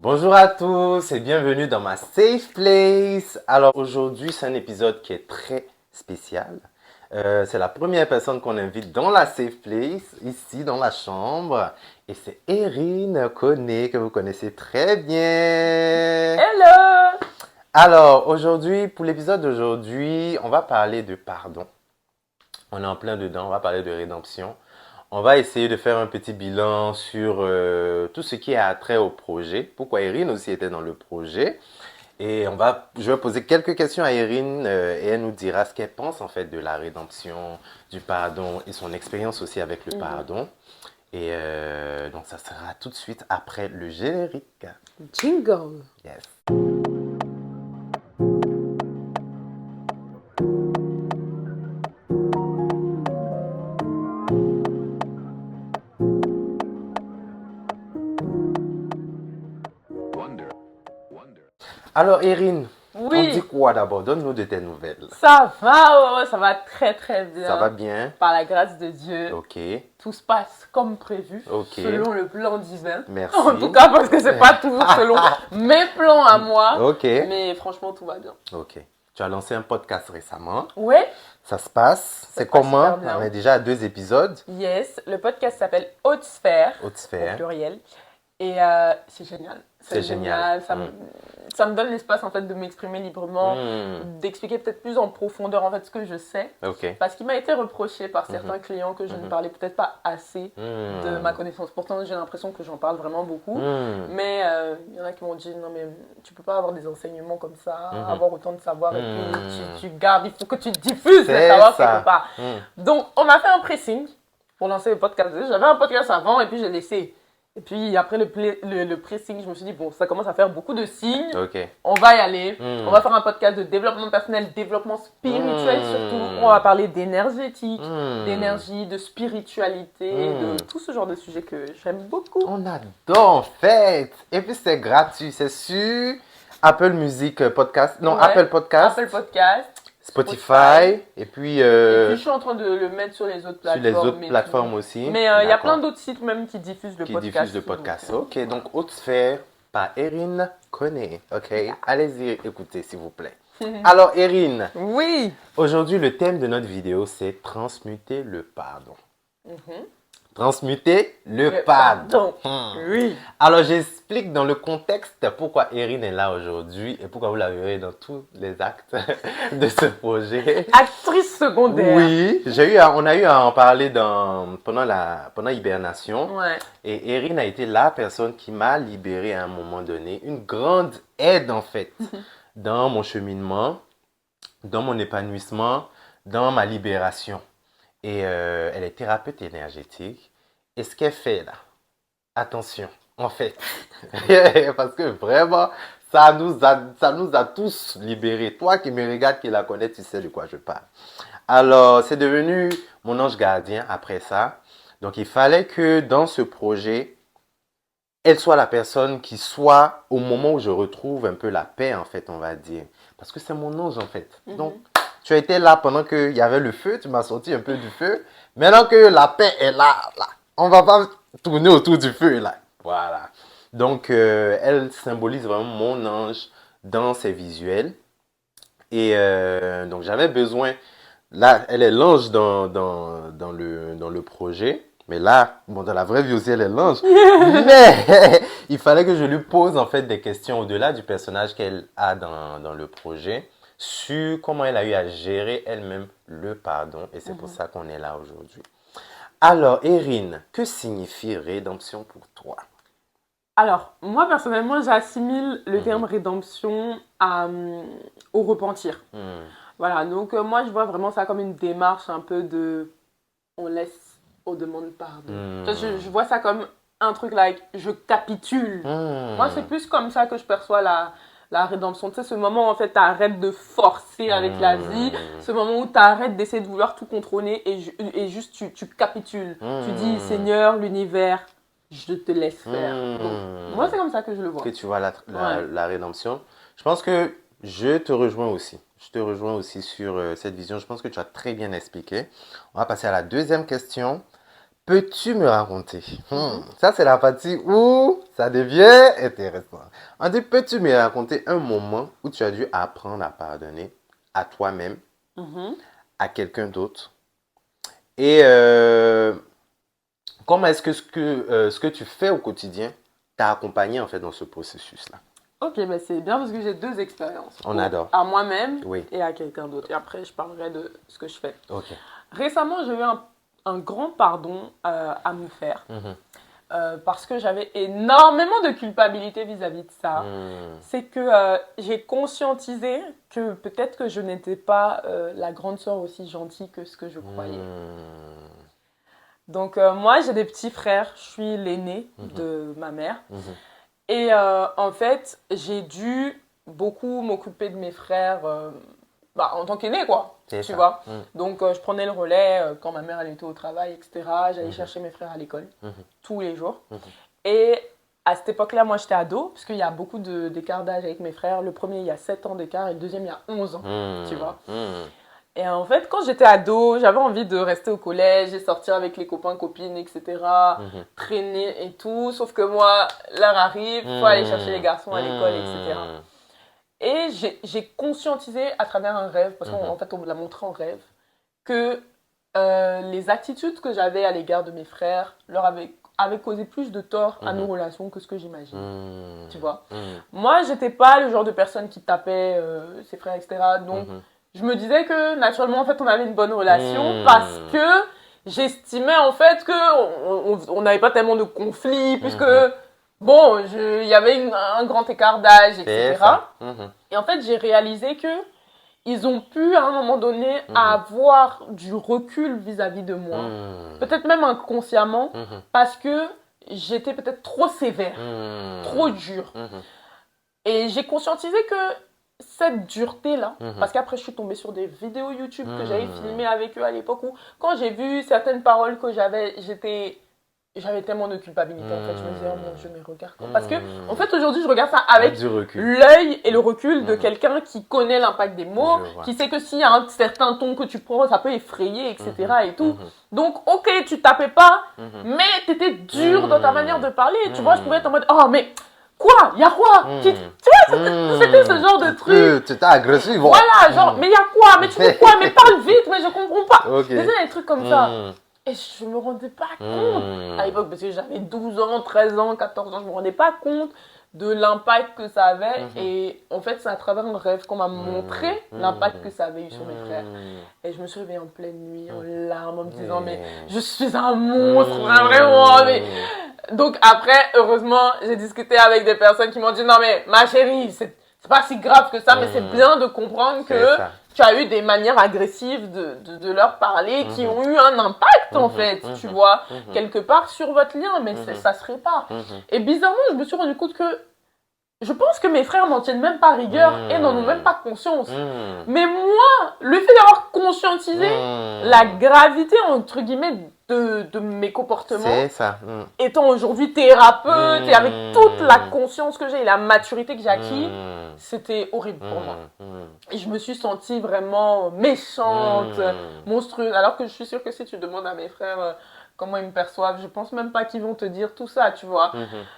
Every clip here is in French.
Bonjour à tous et bienvenue dans ma safe place. Alors aujourd'hui, c'est un épisode qui est très spécial. C'est la première personne qu'on invite dans la safe place, ici dans la chambre. Et c'est Erin Koné, que vous connaissez très bien. Hello! Alors aujourd'hui, pour l'épisode d'aujourd'hui, on va parler de pardon. On est en plein dedans, on va parler de rédemption. On va essayer de faire un petit bilan sur tout ce qui a trait au projet. Pourquoi Erin aussi était dans le projet. Et je vais poser quelques questions à Erin et elle nous dira ce qu'elle pense en fait de la rédemption, du pardon et son expérience aussi avec le pardon. Et donc ça sera tout de suite après le générique. Jingle! Yes. Alors Erin, on dit Oui, quoi d'abord? Donne-nous de tes nouvelles. ça va, ça va très très bien. Ça va bien? Par la grâce de Dieu, Ok, tout se passe comme prévu, ok. selon le plan divin. Merci. En tout cas, parce que c'est pas toujours selon mes plans à moi. Ok. Mais franchement, tout va bien. Ok. Tu as lancé un podcast récemment. Ouais, Ça se passe. C'est se passe comment? super bien. On est déjà à 2 épisodes. yes, le podcast s'appelle Haute Sphère, Haute au sphère. pluriel. Et c'est génial. C'est génial. Ça me donne l'espace en fait de m'exprimer librement, Hmm. d'expliquer peut-être plus en profondeur en fait ce que je sais. Ok. Parce qu'il m'a été reproché par certains clients que je ne parlais peut-être pas assez de ma connaissance. Pourtant, j'ai l'impression que j'en parle vraiment beaucoup. Mais il y en a qui m'ont dit, non mais tu peux pas avoir des enseignements comme ça, avoir autant de savoir et puis tu gardes, il faut que tu diffuses le C'est savoir ça. quelque part. Donc, on m'a fait un pressing pour lancer le podcast. J'avais un podcast avant et puis j'ai laissé. Et puis après le pressing, je me suis dit, bon, ça commence à faire beaucoup de signes. Ok. On va y aller. On va faire un podcast de développement personnel, développement spirituel surtout. On va parler d'énergétique, d'énergie, de spiritualité, de tout ce genre de sujets que j'aime beaucoup. On adore en fait. Et puis c'est gratuit. C'est sur Apple Music Podcast. Non, Ouais. Apple Podcast. Apple Podcast. Spotify. Et puis, Et puis je suis en train de le mettre sur les autres sur plateformes. les autres et plateformes tout. aussi. Mais il y a D'accord. plein d'autres sites même qui diffusent le Qui podcast. diffuse le podcast. Ok, donc Haute Sphère par Erin Koné. Ok, allez-y écouter s'il vous plaît. Alors Erin, Oui. aujourd'hui le thème de notre vidéo c'est transmuter le pardon. Transmuter le pardon. Oui. Alors j'explique dans le contexte pourquoi Erin est là aujourd'hui et pourquoi vous la verrez dans tous les actes de ce projet. Actrice secondaire. Oui, on a eu à en parler pendant l'hibernation. Ouais. Et Erin a été la personne qui m'a libéré à un moment donné, une grande aide en fait, dans mon cheminement, dans mon épanouissement, dans ma libération. Et elle est thérapeute énergétique. Et ce qu'elle fait là, attention, en fait, parce que vraiment, ça nous a tous libérés. Toi qui me regardes, qui la connais, tu sais de quoi je parle. Alors, c'est devenu mon ange gardien après ça. Donc, il fallait que dans ce projet, elle soit la personne qui soit au moment où je retrouve un peu la paix, en fait, on va dire. Parce que c'est mon ange, en fait. Donc, tu as été là pendant qu'il y avait le feu, tu m'as sorti un peu du feu. Maintenant que la paix est là, on ne va pas tourner autour du feu, là. Voilà. Donc, elle symbolise vraiment mon ange dans ses visuels. Et donc, j'avais besoin. Là, elle est l'ange dans le projet. Mais là, bon, dans la vraie vie aussi, elle est l'ange. Mais il fallait que je lui pose en fait des questions au-delà du personnage qu'elle a dans le projet sur comment elle a eu à gérer elle-même le pardon. Et c'est pour ça qu'on est là aujourd'hui. Alors, Erin, que signifie rédemption pour toi? Alors, moi personnellement, j'assimile le terme rédemption au repentir. Voilà, donc moi je vois vraiment ça comme une démarche un peu de on laisse, on demande pardon. Je vois ça comme un truc like je capitule. Moi c'est plus comme ça que je perçois la rédemption. Tu sais, ce moment où en fait tu arrêtes de forcer avec la vie, ce moment où tu arrêtes d'essayer de vouloir tout contrôler et juste tu capitules. Tu dis Seigneur, l'univers, je te laisse faire. Donc, moi c'est comme ça que je le vois. Que tu vois la rédemption. Je pense que je te rejoins aussi. Je te rejoins aussi sur cette vision. Je pense que tu as très bien expliqué. On va passer à la deuxième question. peux-tu me raconter? Ça, c'est la partie où ça devient intéressant. On dit, peux-tu me raconter un moment où tu as dû apprendre à pardonner à toi-même, à quelqu'un d'autre? Et comment est-ce que ce que tu fais au quotidien t'a accompagné en fait dans ce processus-là? Ok, ben c'est bien parce que j'ai deux expériences. On adore. À moi-même Oui. et à quelqu'un d'autre. Et après, je parlerai de ce que je fais. Ok. Récemment, j'ai eu un grand pardon à me faire. Parce que j'avais énormément de culpabilité vis-à-vis de ça. C'est que j'ai conscientisé que peut-être que je n'étais pas la grande sœur aussi gentille que ce que je croyais. Donc moi, j'ai des petits frères. Je suis l'aîné de ma mère. Et en fait, j'ai dû beaucoup m'occuper de mes frères en tant qu'aîné, quoi. Tu vois. Donc, je prenais le relais quand ma mère elle était au travail, etc. J'allais chercher mes frères à l'école tous les jours. Et à cette époque-là, moi, j'étais ado, parce qu'il y a beaucoup d'écart d'âge avec mes frères. Le premier, il y a 7 ans d'écart et le deuxième, il y a 11 ans, tu vois. Et en fait, quand j'étais ado, j'avais envie de rester au collège et sortir avec les copains, copines, etc. Traîner et tout. Sauf que moi, l'heure arrive, il faut aller chercher les garçons à l'école, etc. Et j'ai conscientisé à travers un rêve, parce qu'en fait, on me l'a montré en rêve, que les attitudes que j'avais à l'égard de mes frères leur avaient causé plus de tort à nos relations que ce que j'imagine. Tu vois. Moi, j'étais pas le genre de personne qui tapait ses frères, etc. Donc, je me disais que naturellement, en fait, on avait une bonne relation parce que j'estimais en fait qu'on n'avait pas tellement de conflits, puisque, bon, il y avait un grand écart d'âge, etc. Et en fait, j'ai réalisé que ils ont pu, à un moment donné, avoir du recul vis-à-vis de moi. Peut-être même inconsciemment, parce que j'étais peut-être trop sévère, trop dure. Et j'ai conscientisé que cette dureté-là, parce qu'après je suis tombée sur des vidéos YouTube que j'avais filmées avec eux à l'époque où, quand j'ai vu certaines paroles que j'avais tellement de culpabilité en fait. Je me disais, oh mon Dieu, mais regarde. Parce que, en fait, aujourd'hui, je regarde ça avec l'œil et le recul de quelqu'un qui connaît l'impact des mots, qui sait que s'il y a un certain ton que tu prends, ça peut effrayer, etc. et tout. Donc, ok, tu tapais pas, mais t'étais dur dans ta manière de parler. Tu vois, je pouvais être en mode, oh, mais quoi? Y a quoi? Tu vois, c'était ce genre de truc. Tu étais agressif. Voilà, genre, mais y a quoi? Mais tu veux quoi? Mais parle vite, mais je comprends pas. C'était des trucs comme ça. Et je me rendais pas compte à l'époque, parce que j'avais 12 ans, 13 ans, 14 ans, je me rendais pas compte de l'impact que ça avait. Et en fait, c'est à travers un rêve qu'on m'a montré l'impact que ça avait eu sur mes frères. Et je me suis réveillée en pleine nuit, en larmes, en me disant, mais je suis un monstre, vraiment. Mais... Donc après, heureusement, j'ai discuté avec des personnes qui m'ont dit, non mais ma chérie, c'est pas si grave que ça, mais c'est bien de comprendre que tu as eu des manières agressives de leur parler qui ont eu un impact en fait, tu vois, quelque part sur votre lien, mais ça se répare. Et bizarrement, je me suis rendu compte que je pense que mes frères n'en tiennent même pas rigueur et n'en ont même pas conscience. Mais moi, le fait d'avoir conscientisé la gravité, entre guillemets, de mes comportements, étant aujourd'hui thérapeute et avec toute la conscience que j'ai et la maturité que j'ai acquis, c'était horrible pour moi. Et je me suis sentie vraiment méchante, monstrueuse. Alors que je suis sûre que si tu demandes à mes frères comment ils me perçoivent, je pense même pas qu'ils vont te dire tout ça, tu vois.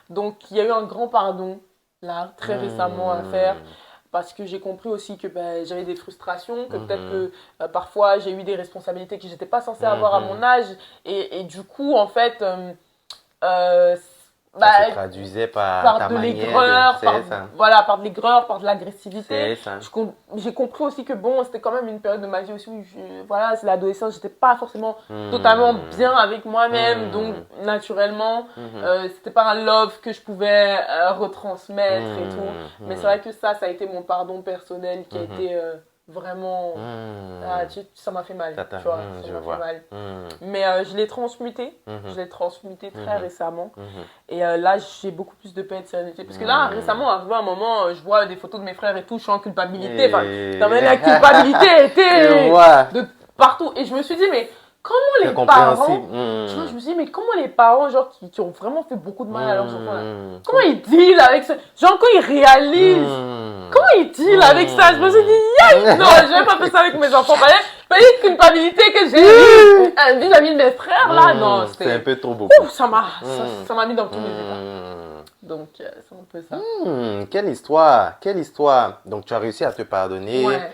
Donc, il y a eu un grand pardon, là, très récemment à faire. Parce que j'ai compris aussi que j'avais des frustrations, que peut-être que parfois j'ai eu des responsabilités que je n'étais pas censée avoir à mon âge. Et du coup, en fait, ça se traduisait par ta de manière l'aigreur, par de l'aigreur, par de l'agressivité. C'est ça. J'ai compris aussi que bon, c'était quand même une période de ma vie aussi où c'est l'adolescence, j'étais pas forcément totalement bien avec moi-même, donc naturellement, c'était pas un love que je pouvais retransmettre et tout. Mais c'est vrai que ça a été mon pardon personnel qui a été vraiment ça m'a fait mal, tu vois, ça m'a fait mal. Mais je l'ai transmuté très récemment et là j'ai beaucoup plus de paix et de sérénité parce que là récemment arrivé un moment je vois des photos de mes frères et tout, je suis en culpabilité, la culpabilité était de partout et je me suis dit mais comment les parents, tu vois, je me suis dit, mais comment les parents, genre, qui ont vraiment fait beaucoup de mal à leurs enfants, là, comment ils dealent avec ça, genre, quand ils réalisent comment il deal avec ça? Je me suis dit, yeah, non, je vais pas faire ça avec mes enfants. Fallait une culpabilité que j'ai vis-à-vis de mes frères, là, non. C'est un peu trop beau. Ça m'a mis dans tous mes états. Donc, c'est un peu ça. Quelle histoire, quelle histoire. Donc, tu as réussi à te pardonner. Ouais.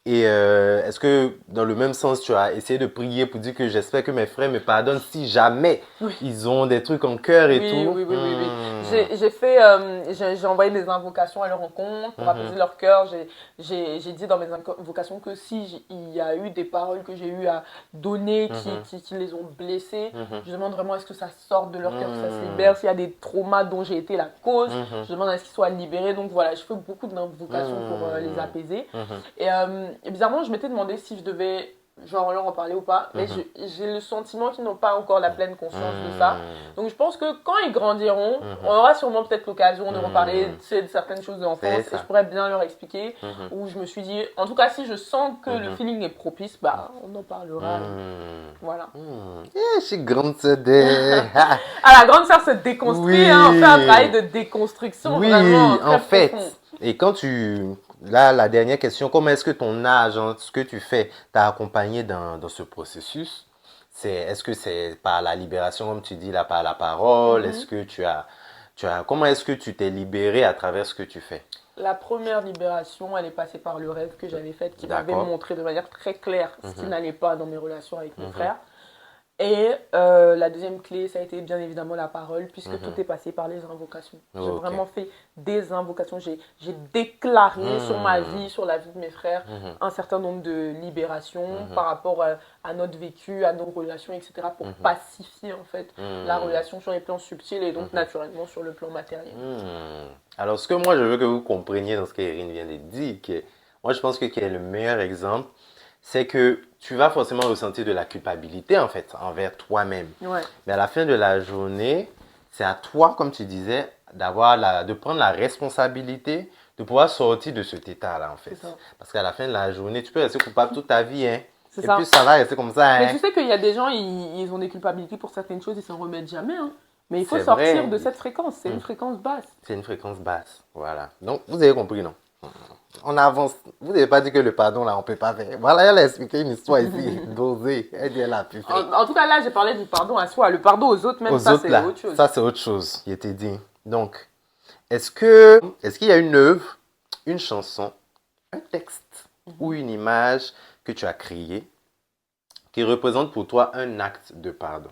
Et est-ce que dans le même sens, tu as essayé de prier pour dire que j'espère que mes frères me pardonnent si jamais ils ont des trucs en cœur et tout? Oui. J'ai envoyé des invocations à leur rencontre pour apaiser leur cœur. J'ai dit dans mes invocations que si il y a eu des paroles que j'ai eu à donner qui les ont blessés, je demande vraiment est-ce que ça sorte de leur cœur, que ça se libère. S'il y a des traumas dont j'ai été la cause, je demande à ce qu'ils soient libérés. Donc voilà, je fais beaucoup d'invocations pour les apaiser. Et bizarrement, je m'étais demandé si je devais genre leur en parler ou pas, mais j'ai le sentiment qu'ils n'ont pas encore la pleine conscience de ça. Donc je pense que quand ils grandiront, on aura sûrement peut-être l'occasion de reparler de certaines choses de l'enfance et je pourrais bien leur expliquer. Où je me suis dit, en tout cas si je sens que le feeling est propice, bah on en parlera. Voilà. Je suis grande sœur de... Ah, la grande sœur se déconstruit, on fait un travail de déconstruction vraiment très en fait. profond. Et quand tu... Là, la dernière question, comment est-ce que ton âge, ce que tu fais, t'a accompagné dans ce processus? Est-ce que c'est par la libération, comme tu dis, là, par la parole? Est-ce que comment est-ce que tu t'es libéré à travers ce que tu fais? La première libération, elle est passée par le rêve que j'avais fait, qui m'avait montré de manière très claire ce qui n'allait pas dans mes relations avec mes frères. Et la deuxième clé, ça a été bien évidemment la parole, puisque tout est passé par les invocations. J'ai vraiment fait des invocations. J'ai déclaré sur ma vie, sur la vie de mes frères, un certain nombre de libérations par rapport à notre vécu, à nos relations, etc. pour pacifier en fait la relation sur les plans subtils et donc naturellement sur le plan matériel. Alors, ce que moi je veux que vous compreniez dans ce qu'Erin vient de dire, moi je pense que qui est le meilleur exemple, c'est que tu vas forcément ressentir de la culpabilité, en fait, envers toi-même. Mais à la fin de la journée, c'est à toi, comme tu disais, de prendre la responsabilité de pouvoir sortir de cet état-là, en fait. Parce qu'à la fin de la journée, tu peux rester coupable toute ta vie, hein. Et puis ça va rester comme ça, hein. Mais tu sais qu'il y a des gens, ils ont des culpabilités pour certaines choses, ils s'en remettent jamais, hein. Mais il faut sortir de cette fréquence, c'est une fréquence basse. C'est une fréquence basse, voilà. Donc, vous avez compris, non? On avance. Vous n'avez pas dit que le pardon, là, on ne peut pas faire. Voilà, elle a expliqué une histoire ici, dosée. Elle dit, elle a pu faire. En tout cas, là, j'ai parlé du pardon à soi. Le pardon aux autres, même ça, c'est autre chose. Ça, c'est autre chose, il était dit. Donc, est-ce qu'il y a une œuvre, une chanson, un texte ou une image que tu as créée qui représente pour toi un acte de pardon?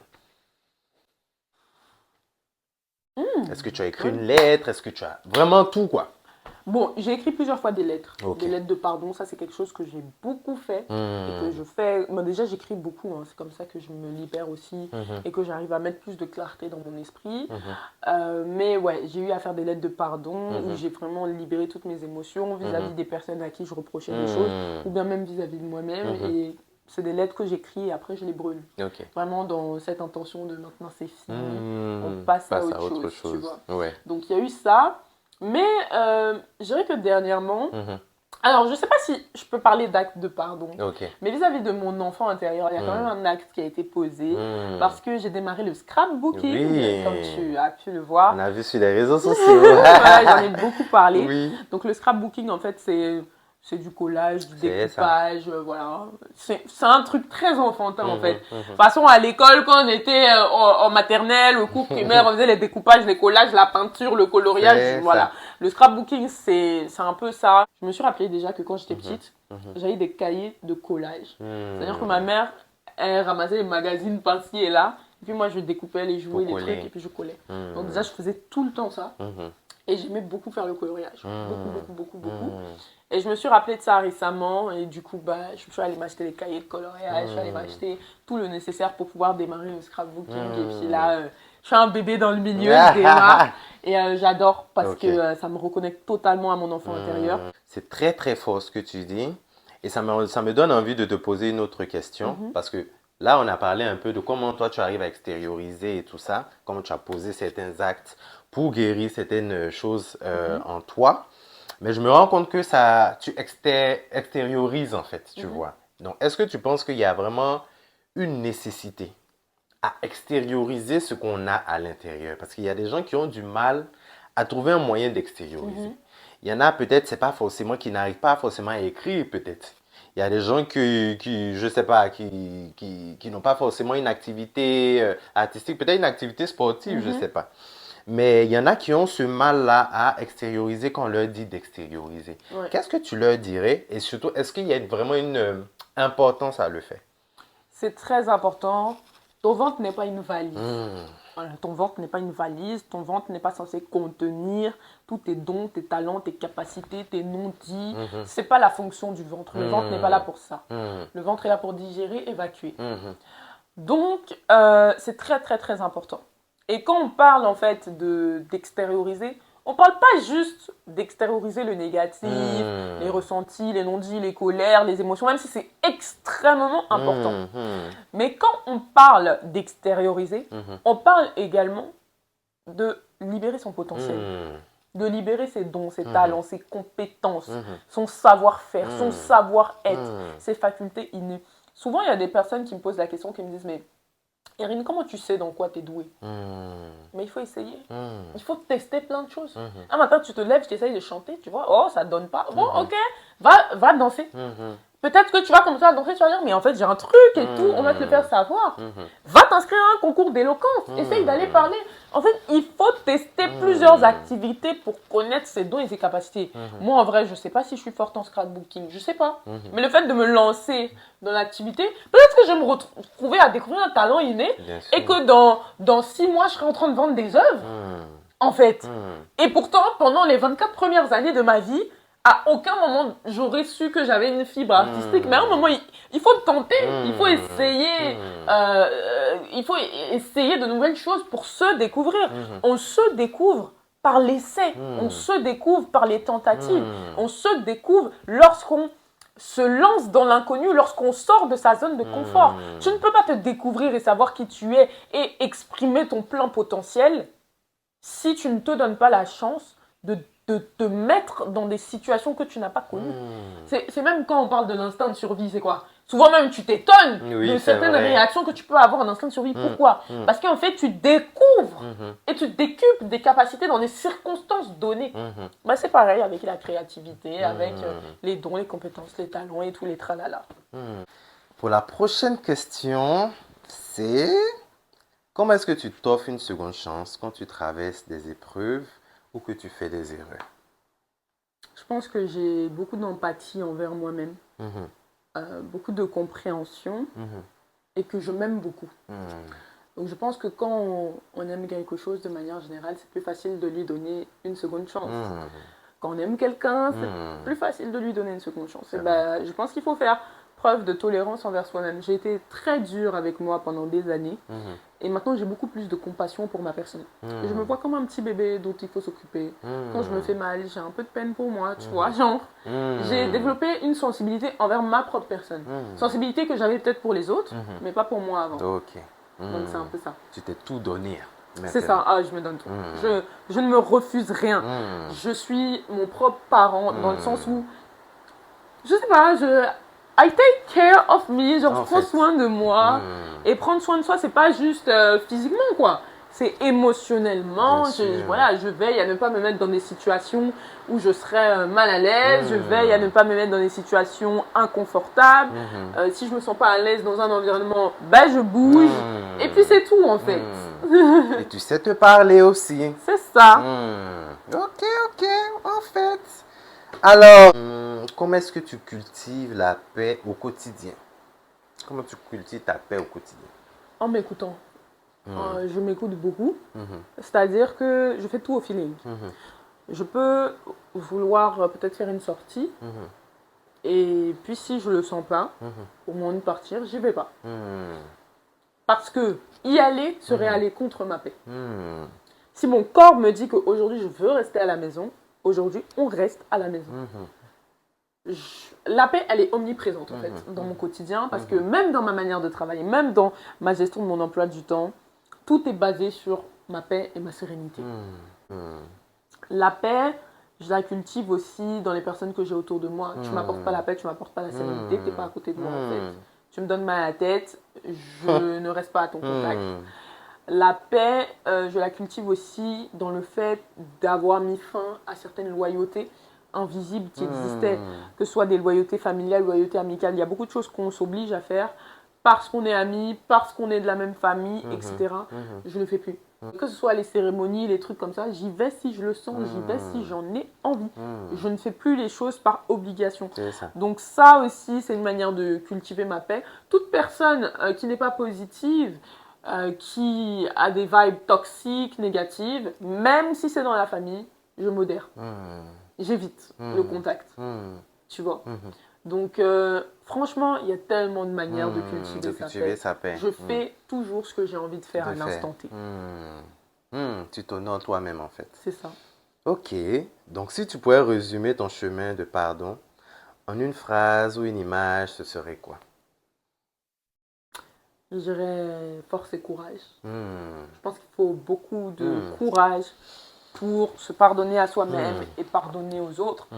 Est-ce que tu as écrit une lettre? Est-ce que tu as vraiment tout, quoi? Bon, j'ai écrit plusieurs fois des lettres. Des lettres de pardon, ça c'est quelque chose que j'ai beaucoup fait et que je fais. Mais déjà, j'écris beaucoup, hein. C'est comme ça que je me libère aussi et que j'arrive à mettre plus de clarté dans mon esprit. Mais ouais, j'ai eu à faire des lettres de pardon où j'ai vraiment libéré toutes mes émotions vis-à-vis des personnes à qui je reprochais des choses ou bien même vis-à-vis de moi-même. Et c'est des lettres que j'écris et après je les brûle. Vraiment dans cette intention de maintenant c'est fini, on passe à autre chose. Tu vois. Donc il y a eu ça. Mais je dirais que dernièrement, alors je ne sais pas si je peux parler d'acte de pardon, mais vis-à-vis de mon enfant intérieur, il y a quand même un acte qui a été posé parce que j'ai démarré le scrapbooking, comme tu as pu le voir. On a vu sur les réseaux sociaux. Voilà, j'en ai beaucoup parlé. Donc le scrapbooking, en fait, c'est du collage, du découpage, voilà. C'est un truc très enfantin en fait. De toute façon, à l'école, quand on était en maternelle, au cours primaire, on faisait les découpages, les collages, la peinture, le coloriage, voilà. Le scrapbooking, c'est un peu ça. Je me suis rappelé déjà que quand j'étais petite, j'avais des cahiers de collage. C'est-à-dire que ma mère, elle ramassait les magazines par-ci et là. Et puis moi, je découpais les jouets, les trucs, et puis je collais. Donc déjà, je faisais tout le temps ça. Et j'aimais beaucoup faire le coloriage. Beaucoup. Et je me suis rappelé de ça récemment. Et du coup, je suis allée m'acheter les cahiers de coloriage. Je suis allée m'acheter tout le nécessaire pour pouvoir démarrer le scrapbooking. Et puis là, je suis un bébé dans le milieu, je démarre. Et j'adore parce que ça me reconnecte totalement à mon enfant intérieur. C'est très, très fort ce que tu dis. Et ça me donne envie de te poser une autre question. Parce que là, on a parlé un peu de comment toi, tu arrives à extérioriser et tout ça. Comment tu as posé certains actes pour guérir certaines choses en toi. Mais je me rends compte que tu extériorises en fait, tu vois. Donc, est-ce que tu penses qu'il y a vraiment une nécessité à extérioriser ce qu'on a à l'intérieur? Parce qu'il y a des gens qui ont du mal à trouver un moyen d'extérioriser. Il y en a peut-être, c'est pas forcément qui n'arrivent pas forcément à écrire, peut-être. Il y a des gens je sais pas, qui n'ont pas forcément une activité artistique, peut-être une activité sportive, je sais pas. Mais il y en a qui ont ce mal-là à extérioriser quand on leur dit d'extérioriser. Ouais. Qu'est-ce que tu leur dirais? Et surtout, est-ce qu'il y a vraiment une importance à le faire? C'est très important. Ton ventre n'est pas une valise. Voilà, ton ventre n'est pas une valise. Ton ventre n'est pas censé contenir tous tes dons, tes talents, tes capacités, tes non-dits. C'est pas la fonction du ventre. Le ventre n'est pas là pour ça. Le ventre est là pour digérer, évacuer. Donc, c'est très, très, très important. Et quand on parle en fait d'extérioriser, on ne parle pas juste d'extérioriser le négatif, les ressentis, les non-dits, les colères, les émotions, même si c'est extrêmement important. Mais quand on parle d'extérioriser, on parle également de libérer son potentiel, de libérer ses dons, ses talents, ses compétences, son savoir-faire, son savoir-être, ses facultés innées. Souvent, il y a des personnes qui me posent la question, qui me disent « Mais Erin, comment tu sais dans quoi tu es douée Mais il faut essayer. Il faut tester plein de choses. Un matin, tu te lèves, tu essayes de chanter, tu vois, oh, ça ne donne pas. Bon, ok, va danser. Peut-être que tu vas commencer à danser, tu vas dire, mais en fait, j'ai un truc et tout, on va te le faire savoir. Va t'inscrire à un concours d'éloquence, essaye d'aller parler. En fait, il faut tester plusieurs activités pour connaître ses dons et ses capacités. Moi, en vrai, je ne sais pas si je suis forte en scrapbooking, je ne sais pas. Mais le fait de me lancer dans l'activité, peut-être que je vais me retrouver à découvrir un talent inné et que dans 6 mois, je serai en train de vendre des œuvres, en fait. Et pourtant, pendant les 24 premières années de ma vie, à aucun moment, j'aurais su que j'avais une fibre artistique. Mais à un moment, il faut tenter, il faut essayer. Il faut essayer de nouvelles choses pour se découvrir. On se découvre par l'essai. On se découvre par les tentatives. On se découvre lorsqu'on se lance dans l'inconnu, lorsqu'on sort de sa zone de confort. Tu ne peux pas te découvrir et savoir qui tu es et exprimer ton plein potentiel si tu ne te donnes pas la chance de te mettre dans des situations que tu n'as pas connues. C'est même quand on parle de l'instinct de survie, c'est quoi? Souvent même, tu t'étonnes de certaines réactions que tu peux avoir en instinct de survie. Pourquoi? Parce qu'en fait, tu découvres et tu décuples des capacités dans des circonstances données. Bah, c'est pareil avec la créativité, avec les dons, les compétences, les talents et tous les tralala. Pour la prochaine question, c'est comment est-ce que tu t'offres une seconde chance quand tu traverses des épreuves ou que tu fais des erreurs? Je pense que j'ai beaucoup d'empathie envers moi-même, beaucoup de compréhension et que je m'aime beaucoup. Donc je pense que quand on aime quelque chose de manière générale, c'est plus facile de lui donner une seconde chance. Quand on aime quelqu'un, c'est plus facile de lui donner une seconde chance. Et bah, je pense qu'il faut faire preuve de tolérance envers soi-même. J'ai été très dure avec moi pendant des années. Et maintenant, j'ai beaucoup plus de compassion pour ma personne. Et je me vois comme un petit bébé dont il faut s'occuper. Quand je me fais mal, j'ai un peu de peine pour moi, tu vois, genre. J'ai développé une sensibilité envers ma propre personne. Sensibilité que j'avais peut-être pour les autres, mais pas pour moi avant. Ok. Donc c'est un peu ça. Tu t'es tout donné. C'est ça, je me donne tout. Je ne me refuse rien. Je suis mon propre parent dans le sens où, je sais pas, I take care of me, genre je prends soin de moi. Et prendre soin de soi, c'est pas juste physiquement, quoi. C'est émotionnellement. Je veille à ne pas me mettre dans des situations où je serais mal à l'aise. Je veille à ne pas me mettre dans des situations inconfortables. Si je me sens pas à l'aise dans un environnement, ben je bouge. Et puis c'est tout, en fait. Et tu sais te parler aussi. C'est ça. Ok, en fait. Alors, comment est-ce que tu cultives la paix au quotidien? Comment tu cultives ta paix au quotidien? En m'écoutant. Je m'écoute beaucoup. C'est-à-dire que je fais tout au feeling. Je peux vouloir peut-être faire une sortie. Et puis si je le sens pas, au moment de partir, j'y vais pas. Parce que y aller serait aller contre ma paix. Si mon corps me dit qu'aujourd'hui je veux rester à la maison, aujourd'hui on reste à la maison. La paix, elle est omniprésente en fait dans mon quotidien parce que même dans ma manière de travailler, même dans ma gestion de mon emploi du temps, tout est basé sur ma paix et ma sérénité. La paix, je la cultive aussi dans les personnes que j'ai autour de moi. Tu m'apportes pas la paix, tu m'apportes pas la sérénité, tu n'es pas à côté de moi en fait. Tu me donnes mal à la tête, je ne reste pas à ton contact. La paix, je la cultive aussi dans le fait d'avoir mis fin à certaines loyautés invisibles qui existaient, que ce soit des loyautés familiales, loyautés amicales. Il y a beaucoup de choses qu'on s'oblige à faire parce qu'on est amis, parce qu'on est de la même famille, etc. Je ne le fais plus. Que ce soit les cérémonies, les trucs comme ça, j'y vais si je le sens, j'y vais si j'en ai envie. Je ne fais plus les choses par obligation. Donc ça aussi, c'est une manière de cultiver ma paix. Toute personne qui n'est pas positive, qui a des vibes toxiques, négatives, même si c'est dans la famille, je modère. J'évite le contact. Tu vois. Donc, franchement, il y a tellement de manières de cultiver sa paix. Je fais toujours ce que j'ai envie de faire à l'instant T. Tu t'honores toi-même, en fait. C'est ça. Ok. Donc, si tu pouvais résumer ton chemin de pardon en une phrase ou une image, ce serait quoi? Je dirais force et courage. Je pense qu'il faut beaucoup de courage pour se pardonner à soi-même et pardonner aux autres.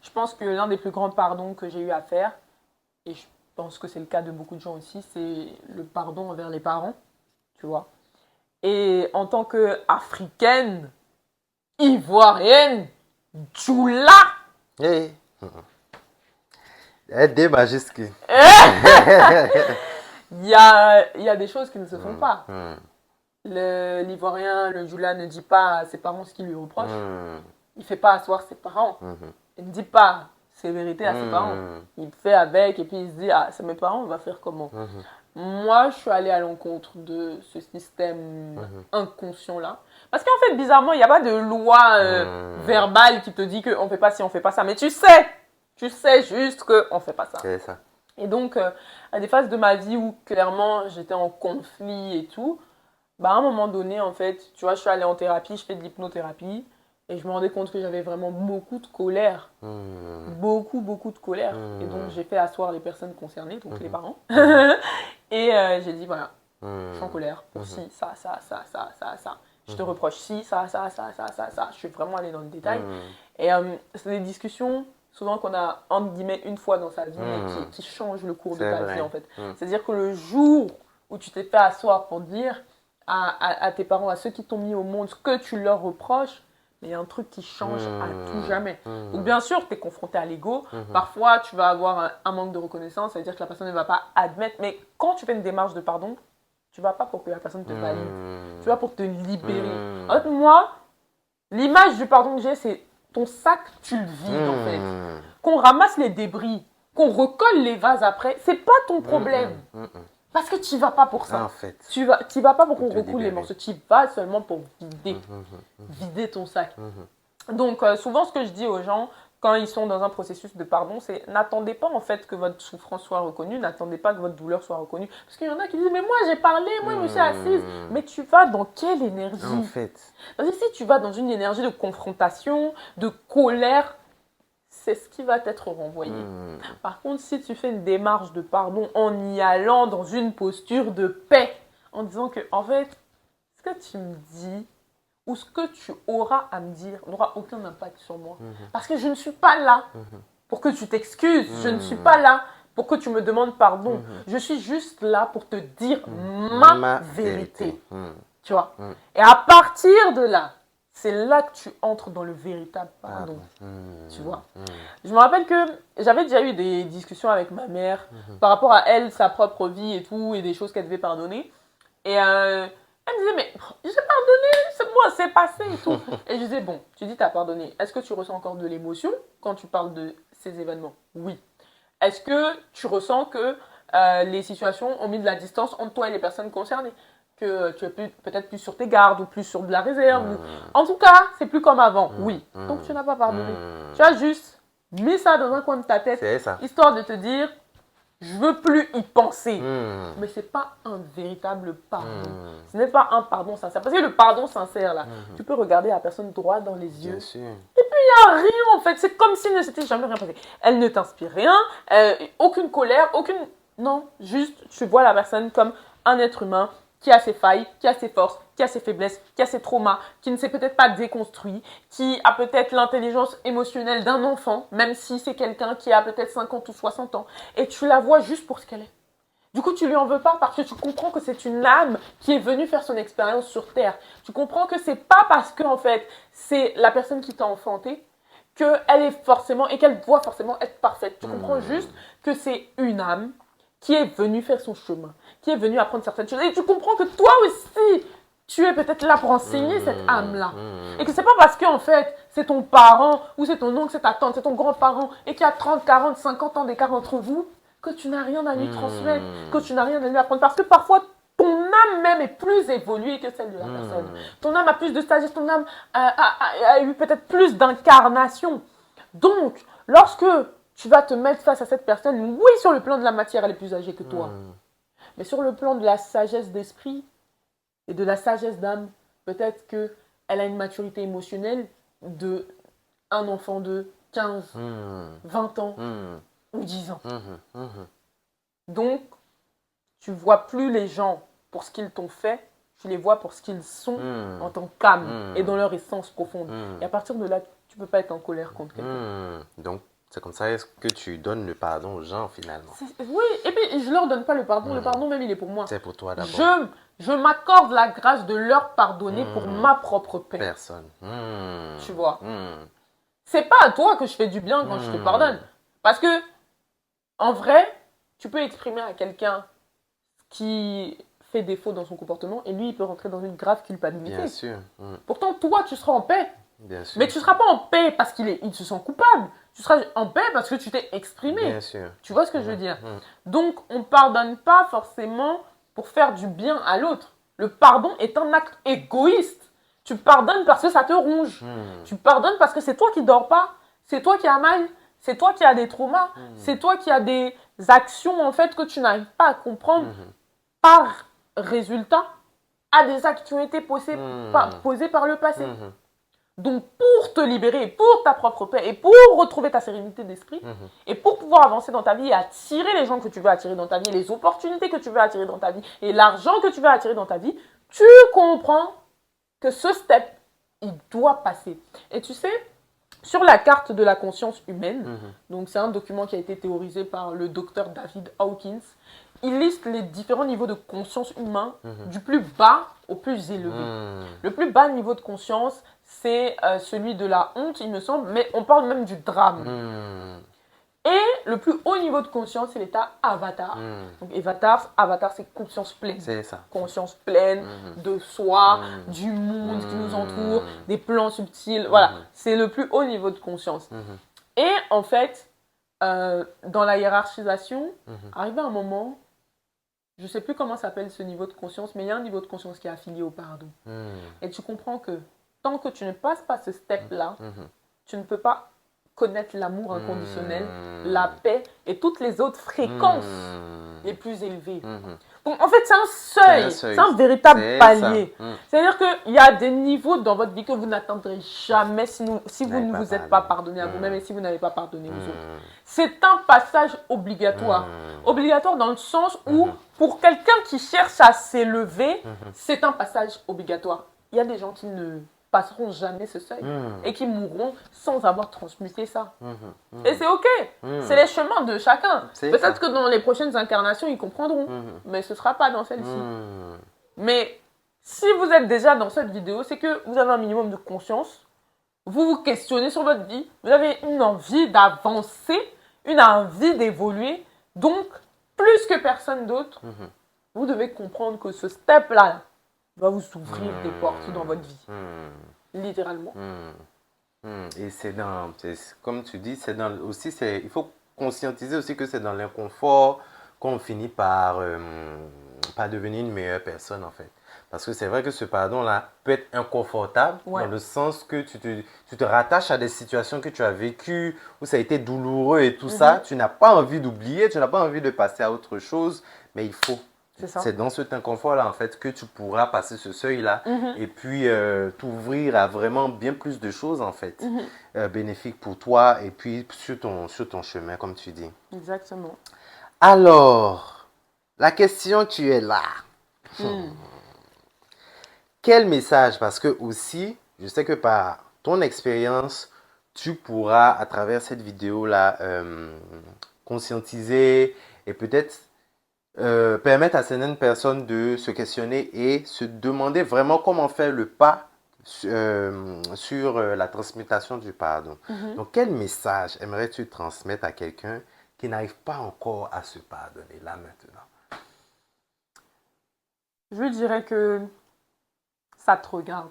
Je pense que l'un des plus grands pardons que j'ai eu à faire, et je pense que c'est le cas de beaucoup de gens aussi, c'est le pardon envers les parents, tu vois. Et en tant qu'Africaine, Ivoirienne, Djoula, des majuscules. Il y a des choses qui ne se font pas. L'Ivoirien, le Djoula, ne dit pas à ses parents ce qu'il lui reproche. Il ne fait pas asseoir ses parents. Il ne dit pas ses vérités à ses parents. Il fait avec et puis il se dit, ah, c'est mes parents, on va faire comment? Moi, je suis allée à l'encontre de ce système inconscient-là. Parce qu'en fait, bizarrement, il n'y a pas de loi verbale qui te dit qu'on ne fait pas ci, on ne fait pas ça. Mais tu sais juste qu'on ne fait pas ça. C'est ça. Et donc, à des phases de ma vie où clairement j'étais en conflit et tout, bah à un moment donné, en fait, tu vois, je suis allée en thérapie, je fais de l'hypnothérapie et je me rendais compte que j'avais vraiment beaucoup de colère. Beaucoup de colère. Et donc, j'ai fait asseoir les personnes concernées, donc les parents. Et j'ai dit, voilà, je suis en colère pour ci, ça. Je te reproche ci, ça. Je suis vraiment allée dans le détail. Et c'est des discussions souvent qu'on a, entre guillemets, une fois dans sa vie, mais qui change le cours de ta vie, en fait. C'est-à-dire que le jour où tu t'es fait asseoir pour dire à tes parents, à ceux qui t'ont mis au monde, ce que tu leur reproches, mais il y a un truc qui change à tout jamais. Donc, bien sûr, tu es confronté à l'ego. Parfois, tu vas avoir un manque de reconnaissance, c'est-à-dire que la personne ne va pas admettre. Mais quand tu fais une démarche de pardon, tu ne vas pas pour que la personne te valide. Tu vas pour te libérer. En fait, moi, l'image du pardon que j'ai, c'est ton sac, tu le vides, en fait. Qu'on ramasse les débris, qu'on recolle les vases après, c'est pas ton problème. Parce que tu n'y vas pas pour ça. En fait. Tu n'y vas pas pour qu'on recoule les morceaux. Tu y vas seulement pour vider ton sac. Donc, souvent, ce que je dis aux gens, quand ils sont dans un processus de pardon, c'est n'attendez pas en fait que votre souffrance soit reconnue, n'attendez pas que votre douleur soit reconnue. Parce qu'il y en a qui disent, mais moi j'ai parlé, moi je me suis assise. Mais tu vas dans quelle énergie? En fait. Parce que si tu vas dans une énergie de confrontation, de colère, c'est ce qui va t'être renvoyé. Par contre, si tu fais une démarche de pardon en y allant dans une posture de paix, en disant que, en fait, ce que tu me dis, ou ce que tu auras à me dire n'aura aucun impact sur moi. Parce que je ne suis pas là pour que tu t'excuses. Je ne suis pas là pour que tu me demandes pardon. Je suis juste là pour te dire ma vérité. Tu vois. Et à partir de là, c'est là que tu entres dans le véritable pardon. Tu vois. Je me rappelle que j'avais déjà eu des discussions avec ma mère par rapport à elle, sa propre vie et tout, et des choses qu'elle devait pardonner. Et elle me disait, mais j'ai pardonné, c'est moi, c'est passé et tout. Et je disais, bon, tu dis, tu as pardonné. Est-ce que tu ressens encore de l'émotion quand tu parles de ces événements? Oui. Est-ce que tu ressens que les situations ont mis de la distance entre toi et les personnes concernées? Que tu es peut-être plus sur tes gardes ou plus sur de la réserve? En tout cas, c'est plus comme avant. Oui. Donc, tu n'as pas pardonné. Tu as juste mis ça dans un coin de ta tête, histoire de te dire, je veux plus y penser. Mais ce n'est pas un véritable pardon. Ce n'est pas un pardon sincère. Parce que le pardon sincère, là, tu peux regarder la personne droit dans les yeux. Et puis, il n'y a rien, en fait. C'est comme s'il ne s'était jamais rien passé. Elle ne t'inspire rien, aucune colère, aucune... Non, juste, tu vois la personne comme un être humain qui a ses failles, qui a ses forces, qui a ses faiblesses, qui a ses traumas, qui ne s'est peut-être pas déconstruit, qui a peut-être l'intelligence émotionnelle d'un enfant, même si c'est quelqu'un qui a peut-être 50 ou 60 ans. Et tu la vois juste pour ce qu'elle est. Du coup, tu lui en veux pas parce que tu comprends que c'est une âme qui est venue faire son expérience sur Terre. Tu comprends que c'est pas parce que, en fait, c'est la personne qui t'a enfanté qu'elle est forcément, et qu'elle doit forcément être parfaite. Tu comprends juste que c'est une âme qui est venue faire son chemin, qui est venue apprendre certaines choses. Et tu comprends que toi aussi, tu es peut-être là pour enseigner cette âme-là. Et que c'est pas parce que, en fait, c'est ton parent, ou c'est ton oncle, c'est ta tante, c'est ton grand-parent, et qu'il y a 30, 40, 50 ans d'écart entre vous, que tu n'as rien à lui transmettre, que tu n'as rien à lui apprendre. Parce que parfois, ton âme même est plus évoluée que celle de la personne. Ton âme a plus de sagesse, ton âme a eu peut-être plus d'incarnation. Donc, lorsque tu vas te mettre face à cette personne, oui, sur le plan de la matière, elle est plus âgée que toi. Mais sur le plan de la sagesse d'esprit et de la sagesse d'âme, peut-être qu'elle a une maturité émotionnelle de un enfant de 15, 20 ans ou 10 ans. Donc, tu vois plus les gens pour ce qu'ils t'ont fait, tu les vois pour ce qu'ils sont en tant qu'âme et dans leur essence profonde. Et à partir de là, tu ne peux pas être en colère contre quelqu'un. Donc, c'est comme ça que tu donnes le pardon aux gens finalement. Oui, et puis je ne leur donne pas le pardon. Le pardon même, il est pour moi. C'est pour toi d'abord. Je m'accorde la grâce de leur pardonner pour ma propre paix. Personne. Tu vois. C'est pas à toi que je fais du bien quand je te pardonne. Parce que, en vrai, tu peux exprimer à quelqu'un qui fait défaut dans son comportement et lui, il peut rentrer dans une grave culpabilité. Bien sûr. Pourtant, toi, tu seras en paix. Bien sûr. Mais tu ne seras pas en paix parce qu'il se sent coupable. Tu seras en paix parce que tu t'es exprimé. Bien sûr. Tu vois ce que je veux dire? Donc, on ne pardonne pas forcément pour faire du bien à l'autre. Le pardon est un acte égoïste. Tu pardonnes parce que ça te ronge. Tu pardonnes parce que c'est toi qui dors pas. C'est toi qui as mal. C'est toi qui as des traumas. C'est toi qui as des actions en fait que tu n'arrives pas à comprendre par résultat à des actes qui ont été posés par le passé. Donc, pour te libérer, pour ta propre paix et pour retrouver ta sérénité d'esprit et pour pouvoir avancer dans ta vie et attirer les gens que tu veux attirer dans ta vie, les opportunités que tu veux attirer dans ta vie et l'argent que tu veux attirer dans ta vie, tu comprends que ce step, il doit passer. Et tu sais, sur la carte de la conscience humaine, donc c'est un document qui a été théorisé par le docteur David Hawkins, il liste les différents niveaux de conscience humain du plus bas au plus élevé. Le plus bas niveau de conscience, c'est celui de la honte, il me semble, mais on parle même du drame. Et le plus haut niveau de conscience, c'est l'état avatar. Donc avatar, c'est conscience pleine. C'est ça. Conscience pleine de soi, du monde qui nous entoure, des plans subtils. Voilà, c'est le plus haut niveau de conscience. Et en fait, dans la hiérarchisation, arrivé à un moment, je ne sais plus comment s'appelle ce niveau de conscience, mais il y a un niveau de conscience qui est affilié au pardon. Et tu comprends que tant que tu ne passes pas ce step-là, tu ne peux pas connaître l'amour inconditionnel, la paix et toutes les autres fréquences les plus élevées. Donc en fait, c'est un seuil, c'est un véritable palier. C'est-à-dire qu'il y a des niveaux dans votre vie que vous n'atteindrez jamais si vous ne vous êtes pas pardonné à vous-même et si vous n'avez pas pardonné aux autres. C'est un passage obligatoire. Obligatoire dans le sens où, pour quelqu'un qui cherche à s'élever, c'est un passage obligatoire. Il y a des gens qui ne passeront jamais ce seuil et qui mourront sans avoir transmuté ça. Et c'est ok, c'est les chemins de chacun. Peut-être que dans les prochaines incarnations, ils comprendront, mais ce ne sera pas dans celle-ci. Mais si vous êtes déjà dans cette vidéo, c'est que vous avez un minimum de conscience, vous vous questionnez sur votre vie, vous avez une envie d'avancer, une envie d'évoluer, donc plus que personne d'autre, vous devez comprendre que ce step-là, va vous ouvrir des portes dans votre vie. Littéralement. Et comme tu dis, il faut conscientiser aussi que c'est dans l'inconfort qu'on finit par devenir une meilleure personne en fait. Parce que c'est vrai que ce pardon-là peut être inconfortable dans le sens que tu te rattaches à des situations que tu as vécues, où ça a été douloureux et tout ça. Tu n'as pas envie d'oublier, tu n'as pas envie de passer à autre chose, mais il faut. C'est dans cet inconfort-là, en fait, que tu pourras passer ce seuil-là et puis t'ouvrir à vraiment bien plus de choses, en fait, bénéfiques pour toi et puis sur ton chemin, comme tu dis. Exactement. Alors, la question qui est là. Quel message? Parce que aussi, je sais que par ton expérience, tu pourras, à travers cette vidéo-là, conscientiser et peut-être permettre à certaines personnes de se questionner et se demander vraiment comment faire le pas sur la transmutation du pardon. Donc, quel message aimerais-tu transmettre à quelqu'un qui n'arrive pas encore à se pardonner là maintenant? Je dirais que ça te regarde.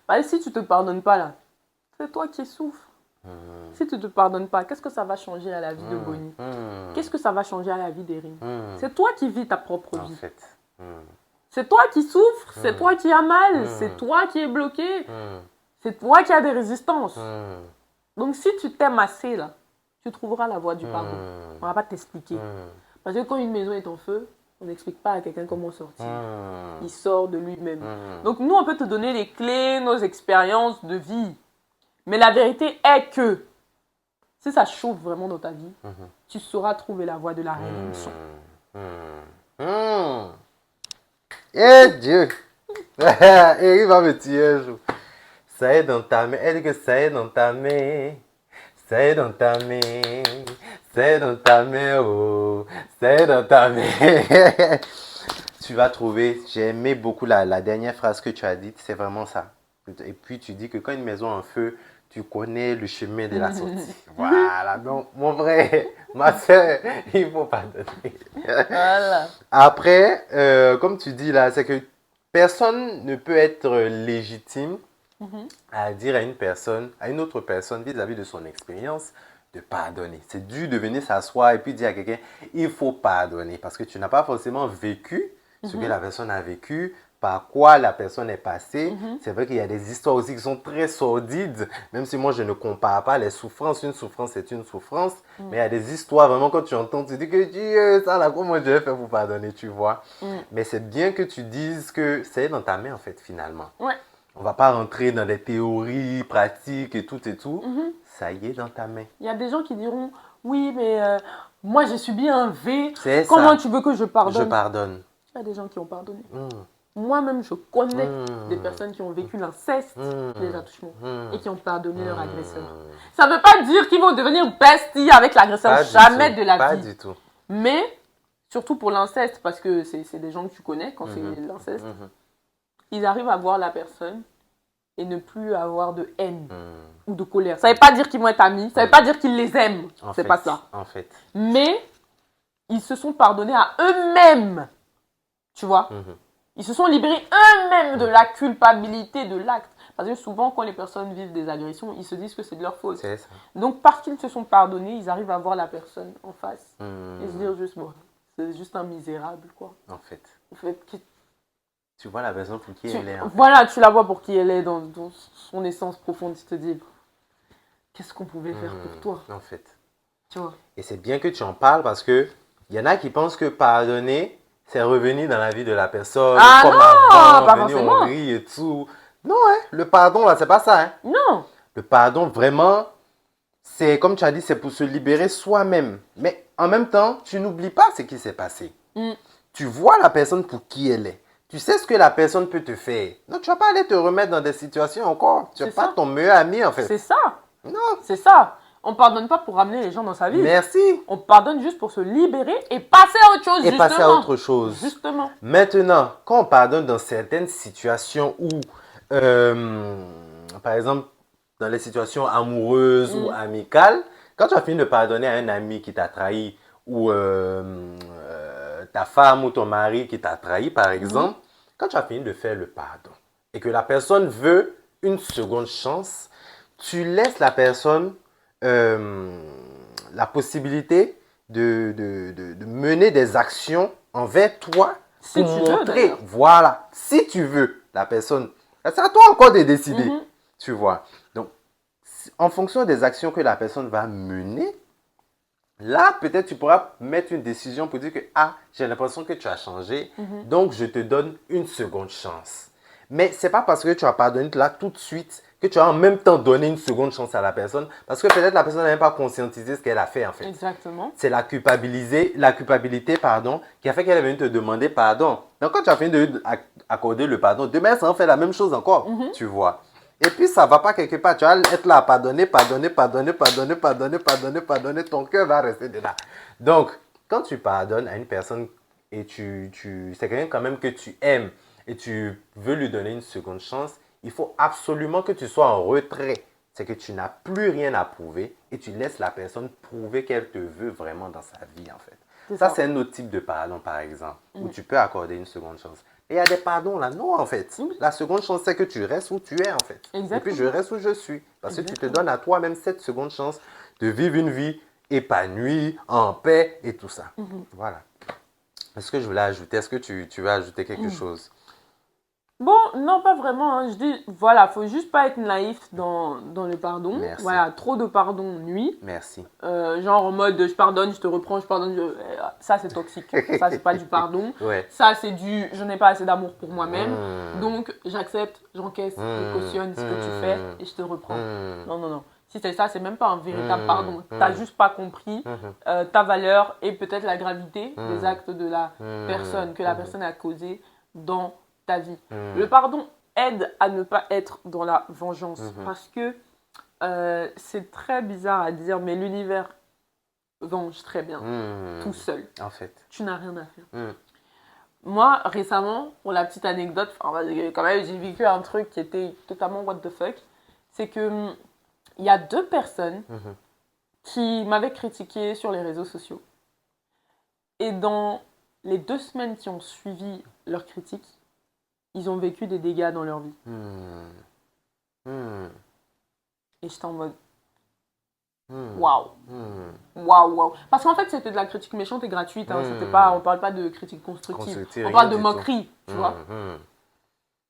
Bah, si tu ne te pardonnes pas là, c'est toi qui souffres. Si tu ne te pardonnes pas, qu'est-ce que ça va changer à la vie de Bonnie? Qu'est-ce que ça va changer à la vie d'Erin? C'est toi qui vis ta propre vie. En fait. C'est toi qui souffres, c'est toi qui as mal, c'est toi qui es bloqué, c'est toi qui as des résistances. Donc si tu t'aimes assez là, tu trouveras la voie du pardon. On ne va pas t'expliquer. Parce que quand une maison est en feu, on n'explique pas à quelqu'un comment sortir. Il sort de lui-même. Donc nous, on peut te donner les clés, nos expériences de vie. Mais la vérité est que si ça chauffe vraiment dans ta vie, tu sauras trouver la voie de la rédemption. Eh Dieu! Il va me tuer un jour. Ça est dans ta main. Elle dit que ça est dans ta main. Ça est dans ta main. Ça est dans ta main. Oh. Ça est dans ta main. Tu vas trouver. J'ai aimé beaucoup la dernière phrase que tu as dite. C'est vraiment ça. Et puis tu dis que quand une maison est en feu, tu connais le chemin de la sortie. Voilà. Donc, mon frère, ma soeur, il faut pardonner. Voilà. Après, comme tu dis là, c'est que personne ne peut être légitime à dire à une personne, à une autre personne vis-à-vis de son expérience de pardonner. C'est dur de venir s'asseoir et puis dire à quelqu'un, il faut pardonner parce que tu n'as pas forcément vécu ce que la personne a vécu, par quoi la personne est passée. C'est vrai qu'il y a des histoires aussi qui sont très sordides, même si moi je ne compare pas les souffrances. Une souffrance c'est une souffrance, mais il y a des histoires vraiment quand tu entends, tu dis que Dieu, ça là, comment je vais faire pour pardonner, tu vois. Mais c'est bien que tu dises que c'est dans ta main en fait finalement. Ouais. On va pas rentrer dans des théories pratiques et tout et tout. Ça y est dans ta main. Il y a des gens qui diront, oui, mais moi j'ai subi un V, C'est comment ça. tu veux que je pardonne? Je pardonne. Il y a des gens qui ont pardonné. Moi-même, je connais des personnes qui ont vécu l'inceste, les attouchements, et qui ont pardonné leur agresseur. Ça ne veut pas dire qu'ils vont devenir besties avec l'agresseur, jamais de la vie. Pas du tout. Mais, surtout pour l'inceste, parce que c'est des gens que tu connais quand c'est l'inceste, ils arrivent à voir la personne et ne plus avoir de haine ou de colère. Ça ne veut pas dire qu'ils vont être amis, ça ne veut pas dire qu'ils les aiment, c'est pas ça. En fait. Mais, ils se sont pardonnés à eux-mêmes, tu vois. Ils se sont libérés eux-mêmes de la culpabilité de l'acte. Parce que souvent, quand les personnes vivent des agressions, ils se disent que c'est de leur faute. C'est ça. Donc, parce qu'ils se sont pardonnés, ils arrivent à voir la personne en face et se dire juste, bon, c'est juste un misérable, quoi. En fait. Tu vois la personne pour qui elle est. Voilà, tu la vois pour qui elle est dans son essence profonde. Tu te dis, qu'est-ce qu'on pouvait faire pour toi? En fait. Tu vois. Et c'est bien que tu en parles parce que il y en a qui pensent que pardonner, c'est revenir dans la vie de la personne, comme avant, pas venir forcément. on rit et tout. Non, hein, le pardon, là, c'est pas ça. Hein. Non. Le pardon, vraiment, c'est, comme tu as dit, c'est pour se libérer soi-même. Mais en même temps, tu n'oublies pas ce qui s'est passé. Tu vois la personne pour qui elle est. Tu sais ce que la personne peut te faire. Non, tu vas pas aller te remettre dans des situations encore. Tu n'es pas ton meilleur ami, en fait. C'est ça. Non. C'est ça. On ne pardonne pas pour ramener les gens dans sa vie. Merci. On pardonne juste pour se libérer et passer à autre chose, et passer à autre chose. Justement. Maintenant, quand on pardonne dans certaines situations où, par exemple, dans les situations amoureuses ou amicales, quand tu as fini de pardonner à un ami qui t'a trahi ou ta femme ou ton mari qui t'a trahi, par exemple, quand tu as fini de faire le pardon et que la personne veut une seconde chance, tu laisses la personne la possibilité de mener des actions envers toi si pour tu montrer, veux, voilà, si tu veux, la personne, c'est à toi encore de décider, tu vois. Donc, en fonction des actions que la personne va mener, là, peut-être tu pourras mettre une décision pour dire que, ah, j'ai l'impression que tu as changé, donc je te donne une seconde chance. Mais ce n'est pas parce que tu as pardonné là tout de suite que tu as en même temps donné une seconde chance à la personne. Parce que peut-être la personne n'a même pas conscientisé ce qu'elle a fait en fait. Exactement. C'est la culpabilité, qui a fait qu'elle est venue te demander pardon. Donc quand tu as fini de accorder le pardon, demain ça en fait la même chose encore, tu vois. Et puis ça ne va pas quelque part. Tu vas être là à pardonner. Ton cœur va rester de là. Donc, quand tu pardonnes à une personne et c'est quelqu'un quand même que tu aimes et tu veux lui donner une seconde chance, il faut absolument que tu sois en retrait. C'est que tu n'as plus rien à prouver et tu laisses la personne prouver qu'elle te veut vraiment dans sa vie, en fait. Ça, c'est un autre type de pardon, par exemple, où tu peux accorder une seconde chance. Et il y a des pardons là, non, en fait. La seconde chance, c'est que tu restes où tu es, en fait. Exactement. Et puis, je reste où je suis. Parce que tu te donnes à toi-même cette seconde chance de vivre une vie épanouie, en paix et tout ça. Voilà. Est-ce que je voulais ajouter? Est-ce que tu veux ajouter quelque chose? Bon, non, pas vraiment. Hein. Je dis, voilà, faut juste pas être naïf dans le pardon. Merci. Voilà, trop de pardon nuit. Merci. Genre en mode, je pardonne, je te reprends, je pardonne. Ça, c'est toxique. Ça, c'est pas du pardon. Ouais. Ça, c'est du, je n'ai pas assez d'amour pour moi-même. Donc, j'accepte, j'encaisse, je cautionne ce que tu fais et je te reprends. Non, non, non. Si c'est ça, c'est même pas un véritable pardon. T'as juste pas compris ta valeur et peut-être la gravité des actes de la personne que la personne a causé dans ta vie. Le pardon aide à ne pas être dans la vengeance parce que c'est très bizarre à dire, mais l'univers venge très bien tout seul. En fait. Tu n'as rien à faire. Moi, récemment, pour la petite anecdote, quand même, j'ai vécu un truc qui était totalement what the fuck. C'est que il y a 2 personnes qui m'avaient critiqué sur les réseaux sociaux. Et dans les 2 semaines qui ont suivi leur critique, ils ont vécu des dégâts dans leur vie. Et j'étais en mode waouh. Waouh. Parce qu'en fait, c'était de la critique méchante et gratuite. Hein. C'était pas, on parle pas de critique constructive. On parle de moquerie, tu vois.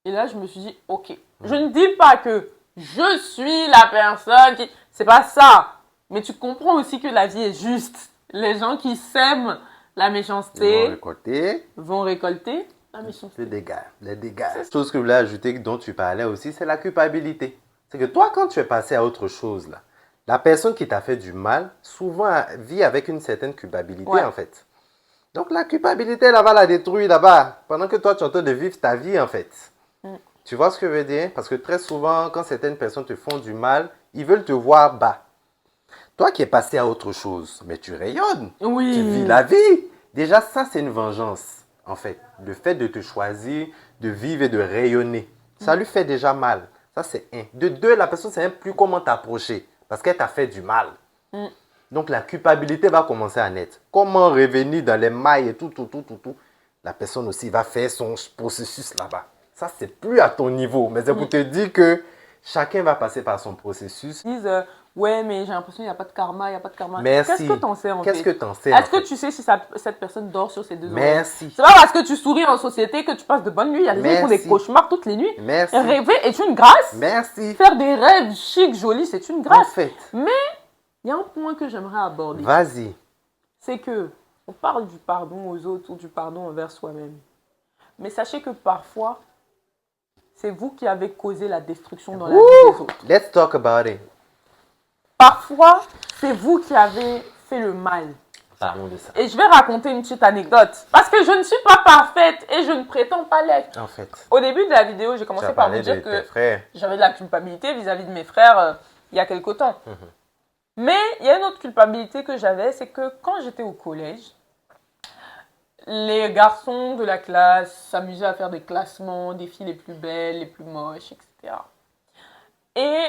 Et là, je me suis dit, ok. Je ne dis pas que je suis la personne qui... C'est pas ça. Mais tu comprends aussi que la vie est juste. Les gens qui sèment la méchanceté vont récolter la méchanceté. Les dégâts. Chose que je voulais ajouter, dont tu parlais aussi, c'est la culpabilité. C'est que toi, quand tu es passé à autre chose, là, la personne qui t'a fait du mal, souvent vit avec une certaine culpabilité, en fait. Donc, la culpabilité, là, va la détruire là-bas, pendant que toi, tu es en train de vivre ta vie, en fait. Tu vois ce que je veux dire? Parce que très souvent, quand certaines personnes te font du mal, ils veulent te voir bas. Toi qui es passé à autre chose, mais tu rayonnes. Oui. Tu vis la vie. Déjà, ça, c'est une vengeance, en fait. Le fait de te choisir, de vivre et de rayonner. Ça lui fait déjà mal. Ça, c'est un. De 2, la personne ne sait même plus comment t'approcher parce qu'elle t'a fait du mal. Donc, la culpabilité va commencer à naître. Comment revenir dans les mailles et tout. La personne aussi va faire son processus là-bas. Ça, c'est plus à ton niveau. Mais c'est pour te dire que chacun va passer par son processus. Ils disent, ouais, mais j'ai l'impression qu'il n'y a pas de karma, il n'y a pas de karma. Merci. Qu'est-ce que t'en sais en fait? Qu'est-ce que t'en sais? Est-ce que tu sais si cette personne dort sur ses 2 oreilles? Merci. C'est pas parce que tu souris en société que tu passes de bonnes nuits. Il y a des gens qui font des cauchemars toutes les nuits. Merci. Rêver est une grâce. Merci. Faire des rêves chics, jolis, c'est une grâce. En fait. Mais il y a un point que j'aimerais aborder. Vas-y. C'est que on parle du pardon aux autres ou du pardon envers soi-même. Mais sachez que parfois, c'est vous qui avez causé la destruction dans la vie des autres. Let's talk about it. Parfois, c'est vous qui avez fait le mal. Parlons de ça. Et je vais raconter une petite anecdote. Parce que je ne suis pas parfaite et je ne prétends pas l'être. En fait. Au début de la vidéo, j'ai commencé par vous dire que j'avais de la culpabilité vis-à-vis de mes frères il y a quelque temps. Mais il y a une autre culpabilité que j'avais, c'est que quand j'étais au collège, les garçons de la classe s'amusaient à faire des classements, des filles les plus belles, les plus moches, etc. Et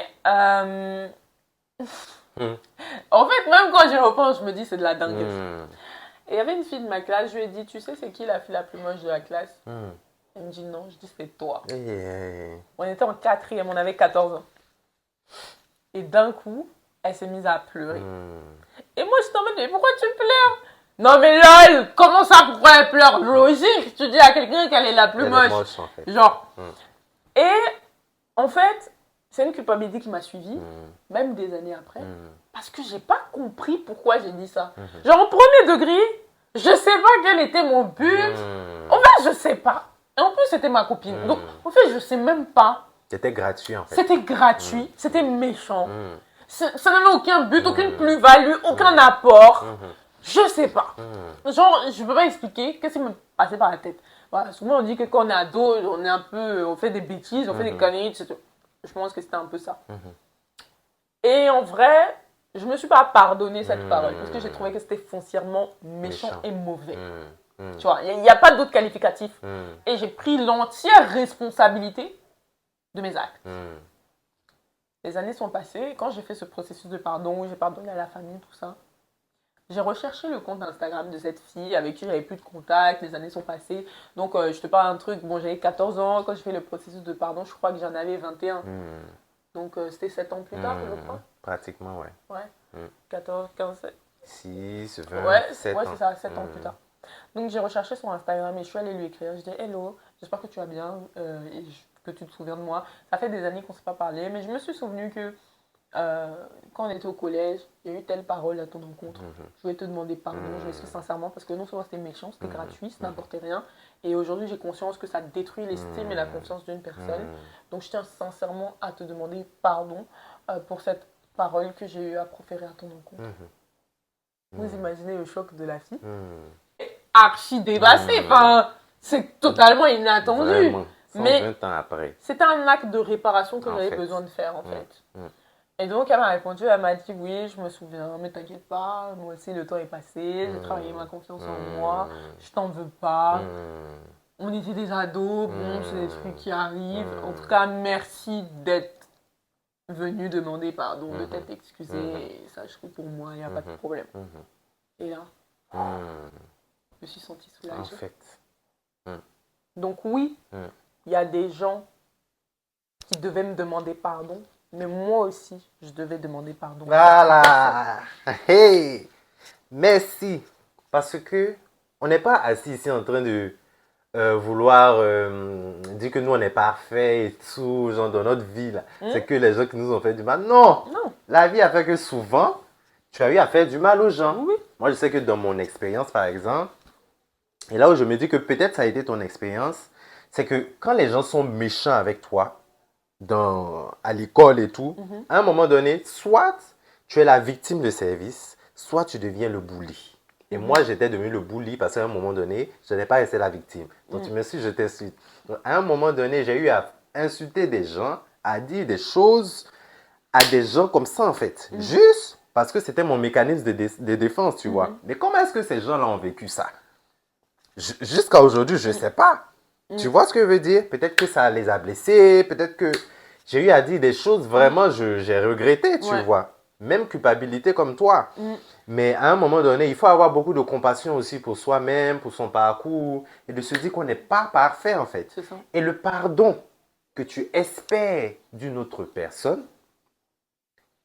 en fait, même quand j'y repense, je me dis c'est de la dingue. Et il y avait une fille de ma classe, je lui ai dit, tu sais c'est qui la fille la plus moche de la classe? Elle me dit non, je dis c'est toi. On était en 4e, on avait 14 ans. Et d'un coup, elle s'est mise à pleurer. Et moi, je suis en mode, mais pourquoi tu pleures? Non mais lol, comment ça, pourquoi elle pleure? Logique, tu dis à quelqu'un qu'elle est la plus moche. En fait. Genre. Et en fait, c'est une culpabilité qui m'a suivie, même des années après, parce que j'ai pas compris pourquoi j'ai dit ça. Genre au premier degré, je sais pas quel était mon but. En fait, je sais pas. Et en plus, c'était ma copine. Donc, en fait, je sais même pas. C'était gratuit en fait. C'était gratuit, c'était méchant. Ça n'avait aucun but, aucune plus-value, aucun apport. Je sais pas. Genre, je peux pas expliquer qu'est-ce qui me passait par la tête. Voilà, souvent, on dit que quand on est ado, on est un peu, on fait des bêtises, on fait des conneries, etc. Je pense que c'était un peu ça. Et en vrai, je me suis pas pardonné cette parole parce que j'ai trouvé que c'était foncièrement méchant et mauvais. Tu vois, il n'y a pas d'autre qualificatif. Et j'ai pris l'entière responsabilité de mes actes. Les années sont passées. Quand j'ai fait ce processus de pardon, où j'ai pardonné à la famille, tout ça, j'ai recherché le compte Instagram de cette fille avec qui j'avais plus de contact. Les années sont passées. Donc, je te parle d'un truc. Bon, j'avais 14 ans. Quand j'ai fait le processus de pardon, je crois que j'en avais 21. Donc, c'était 7 ans plus tard, je crois. Pratiquement, ouais. Ouais. 14, 15, 7. 6, 20, Ouais, 7 ouais, ans. c'est ça, 7 ans plus tard. Donc, j'ai recherché son Instagram et je suis allée lui écrire. Je dis hello, j'espère que tu vas bien et que tu te souviens de moi. Ça fait des années qu'on ne s'est pas parlé, mais je me suis souvenu que quand on était au collège, il y a eu telle parole à ton encontre. Je voulais te demander pardon, je m'excuse sincèrement parce que non seulement c'était méchant, c'était gratuit, ça n'apportait rien. Et aujourd'hui, j'ai conscience que ça détruit l'estime et la confiance d'une personne. Donc, je tiens sincèrement à te demander pardon pour cette parole que j'ai eu à proférer à ton encontre. Vous imaginez le choc de la fille? Archi dépassé, enfin, c'est totalement inattendu. Vraiment, 120 mais ans après. C'était un acte de réparation que En j'avais fait. besoin de faire en fait. Et donc elle m'a répondu, elle m'a dit oui, je me souviens, mais t'inquiète pas, moi aussi le temps est passé, j'ai travaillé ma confiance en moi, je t'en veux pas. On était des ados, bon, c'est des trucs qui arrivent. En tout cas, merci d'être venu demander pardon, de t'être excusé. Et sache que pour moi, il n'y a pas de problème. Et là, je me suis sentie soulagée. En fait. Donc oui, il y a des gens qui devaient me demander pardon, mais moi aussi, je devais demander pardon. Voilà. Hey, merci. Parce que on n'est pas assis ici en train de vouloir dire que nous on est parfait et tout, genre dans notre vie là. C'est que les gens qui nous ont fait du mal. Non. La vie a fait que souvent, tu as eu à faire du mal aux gens. Oui. Moi, je sais que dans mon expérience, par exemple, et là où je me dis que peut-être ça a été ton expérience, c'est que quand les gens sont méchants avec toi, à l'école et tout, à un moment donné, soit tu es la victime de service, soit tu deviens le bully. Et moi, j'étais devenu le bully parce qu'à un moment donné, je n'ai pas resté la victime. Donc, tu me suis, je t'insulte. Donc, à un moment donné, j'ai eu à insulter des gens, à dire des choses à des gens comme ça, en fait. Juste parce que c'était mon mécanisme de défense, tu vois. Mais comment est-ce que ces gens-là ont vécu ça? Jusqu'à aujourd'hui, je ne sais pas. Tu vois ce que je veux dire? Peut-être que ça les a blessés, peut-être que j'ai eu à dire des choses vraiment, j'ai regretté, tu vois. Même culpabilité comme toi. Mais à un moment donné, il faut avoir beaucoup de compassion aussi pour soi-même, pour son parcours, et de se dire qu'on n'est pas parfait en fait. C'est ça. Et le pardon que tu espères d'une autre personne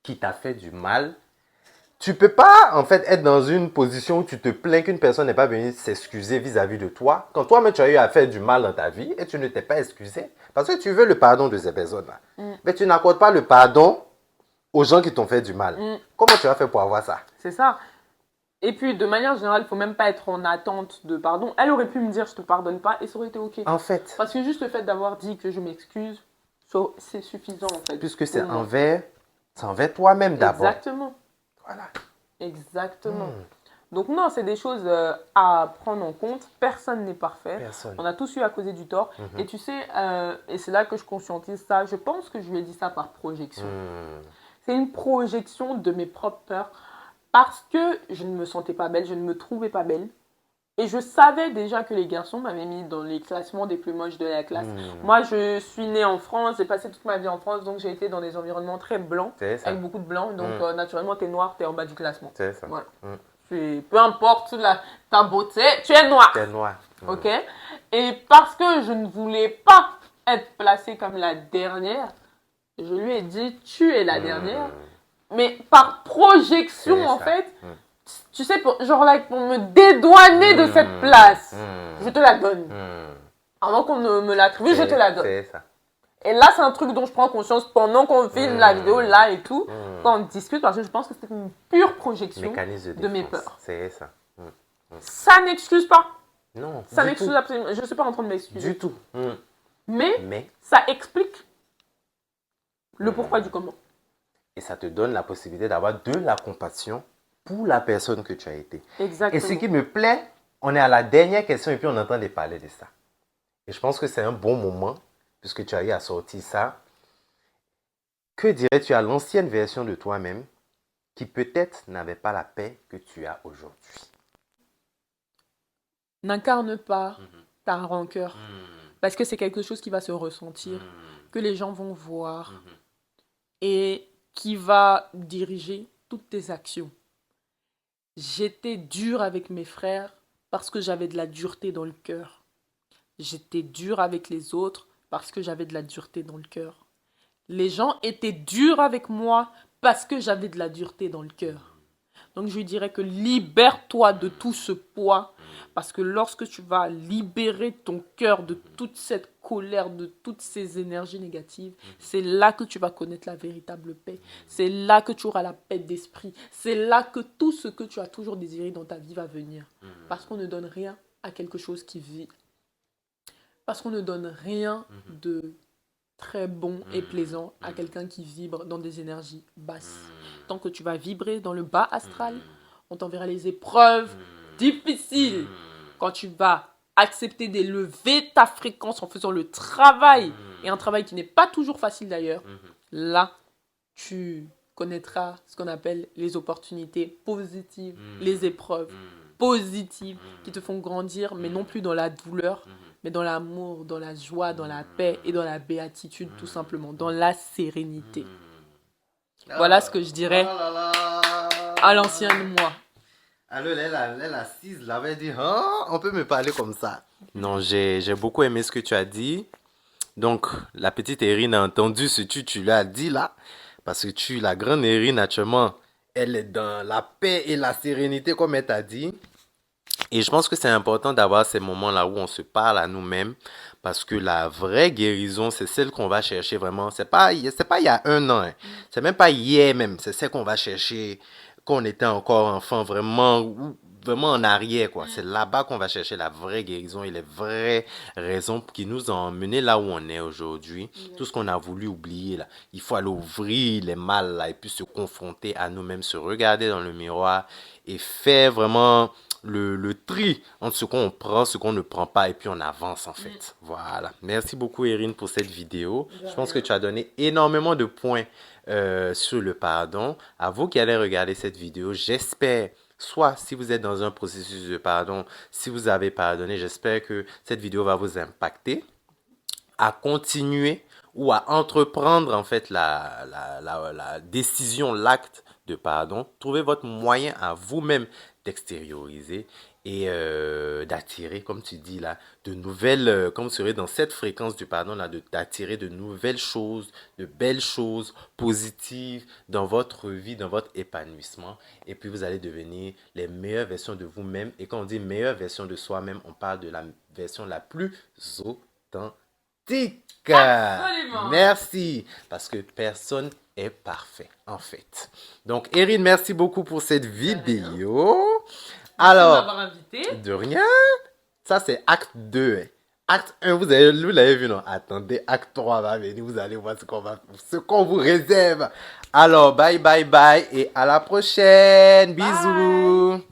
qui t'a fait du mal, tu peux pas en fait être dans une position où tu te plains qu'une personne n'est pas venue s'excuser vis-à-vis de toi, quand toi-même tu as eu à faire du mal dans ta vie et tu ne t'es pas excusé. Parce que tu veux le pardon de ces personnes-là. Mais tu n'accordes pas le pardon aux gens qui t'ont fait du mal. Comment tu vas faire pour avoir ça? C'est ça. Et puis, de manière générale, il ne faut même pas être en attente de pardon. Elle aurait pu me dire, je te pardonne pas, et ça aurait été OK. En fait. Parce que juste le fait d'avoir dit que je m'excuse, c'est suffisant, en fait. Puisque c'est envers toi-même d'abord. Exactement. Voilà. Exactement. Donc non, c'est des choses à prendre en compte. Personne n'est parfait. Personne. On a tous eu à causer du tort. Et tu sais, et c'est là que je conscientise ça, je pense que je lui ai dit ça par projection. C'est une projection de mes propres peurs parce que je ne me sentais pas belle, je ne me trouvais pas belle. Et je savais déjà que les garçons m'avaient mis dans les classements des plus moches de la classe. Moi, je suis née en France, j'ai passé toute ma vie en France, donc j'ai été dans des environnements très blancs, avec beaucoup de blancs. Donc, naturellement, t'es noir, t'es en bas du classement. C'est ça. Voilà. Peu importe ta beauté, tu es noir. Tu es noir. Ok? Et parce que je ne voulais pas être placée comme la dernière, je lui ai dit, tu es la dernière. Mais par projection, en fait, tu sais, pour me dédouaner de cette place, je te la donne. Avant qu'on ne me l'attribue, je te la donne. C'est ça. Et là, c'est un truc dont je prends conscience pendant qu'on filme la vidéo, là et tout, quand on discute, parce que je pense que c'est une pure projection de mes peurs. C'est ça. Ça n'excuse pas. Non. Ça n'excuse absolument. Je ne suis pas en train de m'excuser. Du tout. Mais ça explique le pourquoi du comment. Et ça te donne la possibilité d'avoir de la compassion pour la personne que tu as été. Exactement. Et ce qui me plaît, on est à la dernière question et puis on est en train de parler de ça. Et je pense que c'est un bon moment, puisque tu as eu à sortir ça. Que dirais-tu à l'ancienne version de toi-même qui peut-être n'avaient pas la paix que tu as aujourd'hui. N'incarne pas ta rancœur. Parce que c'est quelque chose qui va se ressentir, que les gens vont voir et qui va diriger toutes tes actions. J'étais dur avec mes frères parce que j'avais de la dureté dans le cœur. J'étais dur avec les autres parce que j'avais de la dureté dans le cœur. Les gens étaient durs avec moi parce que j'avais de la dureté dans le cœur. Donc je lui dirais que libère-toi de tout ce poids, parce que lorsque tu vas libérer ton cœur de toute cette colère, de toutes ces énergies négatives, c'est là que tu vas connaître la véritable paix. C'est là que tu auras la paix d'esprit. C'est là que tout ce que tu as toujours désiré dans ta vie va venir. Parce qu'on ne donne rien à quelque chose qui vit. Parce qu'on ne donne rien de très bon et plaisant à quelqu'un qui vibre dans des énergies basses. Tant que tu vas vibrer dans le bas astral, on t'enverra les épreuves difficiles. Quand tu vas accepter d'élever ta fréquence en faisant le travail, et un travail qui n'est pas toujours facile d'ailleurs, là, tu connaîtras ce qu'on appelle les opportunités positives, les épreuves positives qui te font grandir, mais non plus dans la douleur, mais dans l'amour, dans la joie, dans la paix et dans la béatitude, tout simplement, dans la sérénité. Voilà ce que je dirais à l'ancienne moi. Alors, elle assise là, elle dit, oh, on peut me parler comme ça. Non, j'ai beaucoup aimé ce que tu as dit. Donc, la petite Erin a entendu ce que tu lui as dit là. Parce que la grande Erin, naturellement, elle est dans la paix et la sérénité, comme elle t'a dit. Et je pense que c'est important d'avoir ces moments-là où on se parle à nous-mêmes, parce que la vraie guérison, c'est celle qu'on va chercher vraiment. C'est pas il y a un an, hein. C'est même pas hier même. C'est celle qu'on va chercher quand on était encore enfant, vraiment en arrière, quoi. C'est là-bas qu'on va chercher la vraie guérison et les vraies raisons qui nous ont emmenés là où on est aujourd'hui. Tout ce qu'on a voulu oublier, là. Il faut aller ouvrir les malles, là, et puis se confronter à nous-mêmes, se regarder dans le miroir et faire vraiment le tri entre ce qu'on prend, ce qu'on ne prend pas, et puis on avance en fait. Voilà. Merci beaucoup Erin pour cette vidéo. Je pense que tu as donné énormément de points sur le pardon. À vous qui allez regarder cette vidéo, j'espère, soit si vous êtes dans un processus de pardon, si vous avez pardonné, j'espère que cette vidéo va vous impacter à continuer ou à entreprendre en fait la décision, l'acte de pardon. Trouvez votre moyen à vous-même d'extérioriser et d'attirer, comme tu dis là, de nouvelles, comme vous serez dans cette fréquence du pardon là, d'attirer de nouvelles choses, de belles choses positives dans votre vie, dans votre épanouissement. Et puis vous allez devenir les meilleures versions de vous-même. Et quand on dit meilleure version de soi-même, on parle de la version la plus authentique. Absolument. Merci, parce que personne est parfait en fait. Donc Erin, merci beaucoup pour cette vidéo. Alors, invité. de rien. Ça c'est acte 2. Hein. Acte 1, vous l'avez vu, non? Attendez, acte 3 va venir, vous allez voir ce qu'on vous réserve. Alors, bye bye bye et à la prochaine. Bisous.